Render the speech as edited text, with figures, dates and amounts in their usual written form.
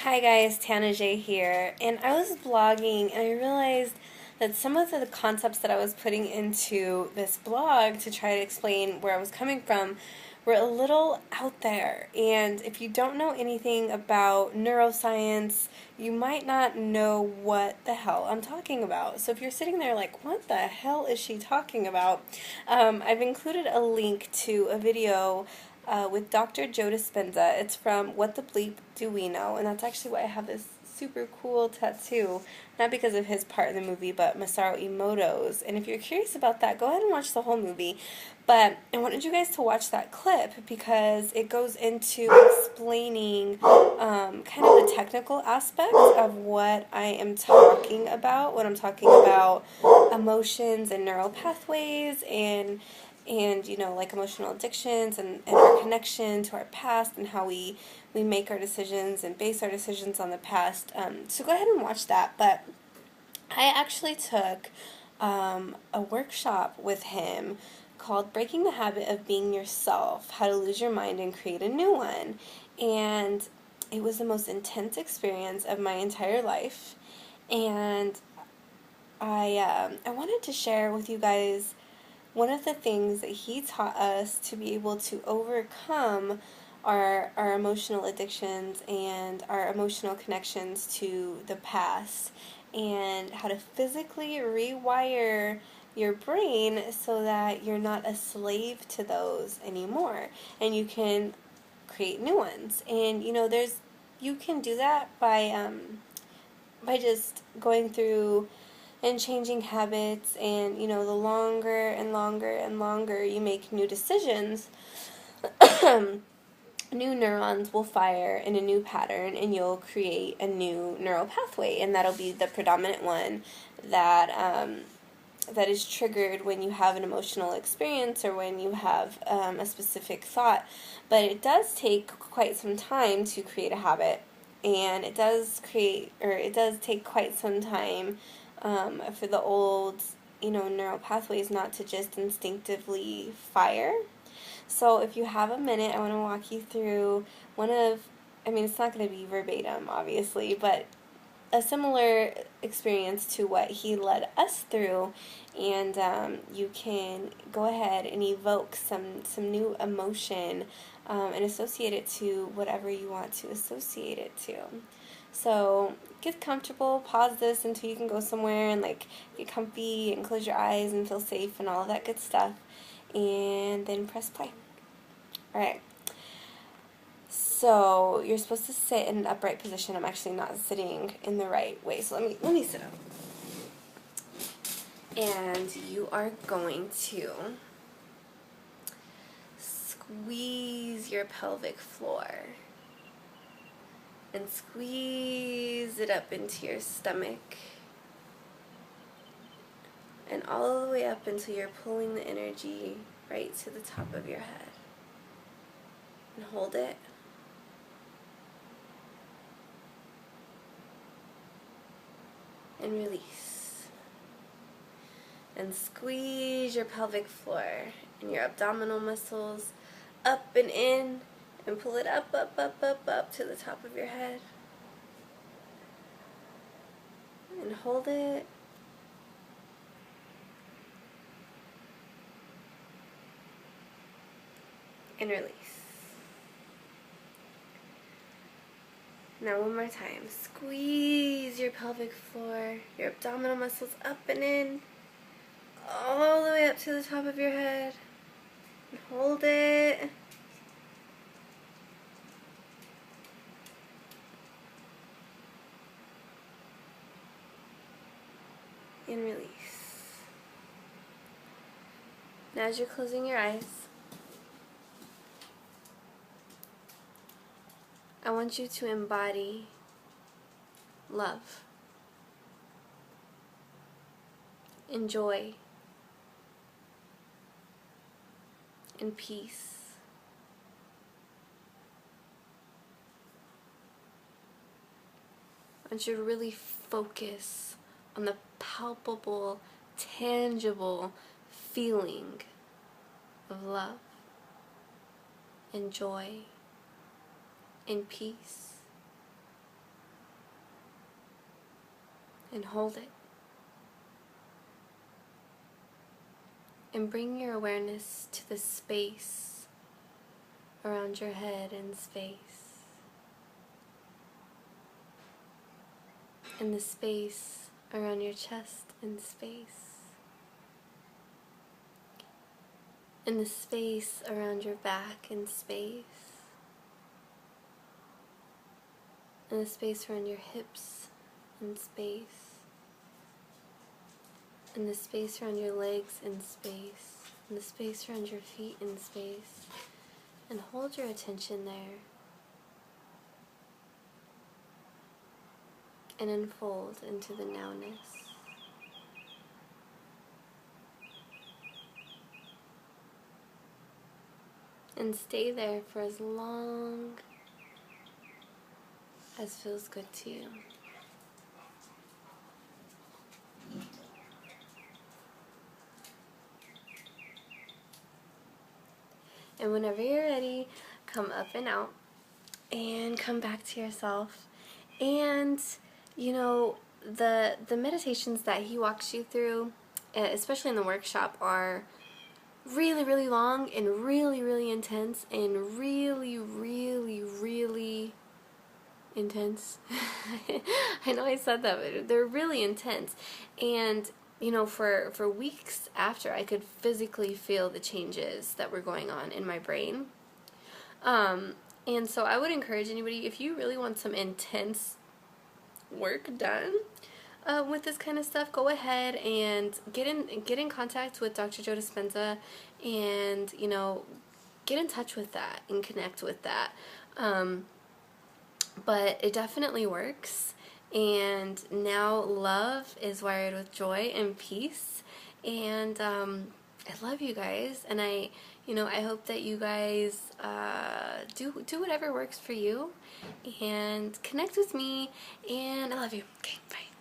Hi guys, TanaCae here, and I was blogging and I realized that some of the concepts that I was putting into this blog to try to explain where I was coming from were a little out there. And if you don't know anything about neuroscience, you might not know what the hell I'm talking about. So if you're sitting there like, what the hell is she talking about? I've included a link to a video with Dr. Joe Dispenza. It's from What the Bleep Do We Know? And that's actually why I have this super cool tattoo. Not because of his part in the movie, but Masaru Emoto's. And if you're curious about that, go ahead and watch the whole movie. But I wanted you guys to watch that clip because it goes into explaining kind of the technical aspects of what I am talking about when I'm talking about emotions and neural pathways and you know, like emotional addictions and our connection to our past and how we make our decisions and base our decisions on the past. So go ahead and watch that. But I actually took a workshop with him called Breaking the Habit of Being Yourself, How to Lose Your Mind and Create a New One. And it was the most intense experience of my entire life. And I wanted to share with you guys one of the things that he taught us to be able to overcome our emotional addictions and our emotional connections to the past, and how to physically rewire your brain so that you're not a slave to those anymore and you can create new ones. And you know, you can do that by just going through and changing habits. And you know, the longer and longer and longer you make new decisions, new neurons will fire in a new pattern and you'll create a new neural pathway, and that'll be the predominant one that that is triggered when you have an emotional experience or when you have a specific thought. But it does take quite some time to create a habit, and it does take quite some time for the old, you know, neural pathways not to just instinctively fire. So if you have a minute, I want to walk you through I mean, it's not going to be verbatim, obviously, but a similar experience to what he led us through, and you can go ahead and evoke some new emotion and associate it to whatever you want to associate it to. So get comfortable, pause this until you can go somewhere and like get comfy and close your eyes and feel safe and all of that good stuff, and then press play. Alright, so you're supposed to sit in an upright position. I'm actually not sitting in the right way, so let me sit up. And you are going to squeeze your pelvic floor and squeeze it up into your stomach and all the way up until you're pulling the energy right to the top of your head. And hold it. And release. And squeeze your pelvic floor and your abdominal muscles up and in, and pull it up, up, up, up, up to the top of your head. And hold it. And release. Now one more time. Squeeze your pelvic floor, your abdominal muscles up and in, all the way up to the top of your head. And hold it. And release. Now as you're closing your eyes, I want you to embody love, joy, and peace. I want you to really focus on the palpable, tangible feeling of love and joy and peace and hold it. And bring your awareness to the space around your head and space. And the space around your chest and space. And the space around your back and space. And the space around your hips and space. And the space around your legs in space. And the space around your feet in space. And hold your attention there. And unfold into the nowness. And stay there for as long as feels good to you. And whenever you're ready, come up and out and come back to yourself. And, you know, the meditations that he walks you through, especially in the workshop, are really, really long and really, really intense and really, really, really intense. I know I said that, but they're really intense. And you know, for weeks after, I could physically feel the changes that were going on in my brain. And so I would encourage anybody, if you really want some intense work done with this kind of stuff, go ahead and get in contact with Dr. Joe Dispenza, and you know, get in touch with that and connect with that. But it definitely works. And now love is wired with joy and peace. And I love you guys. And I hope that you guys do whatever works for you. And connect with me. And I love you. Okay, bye.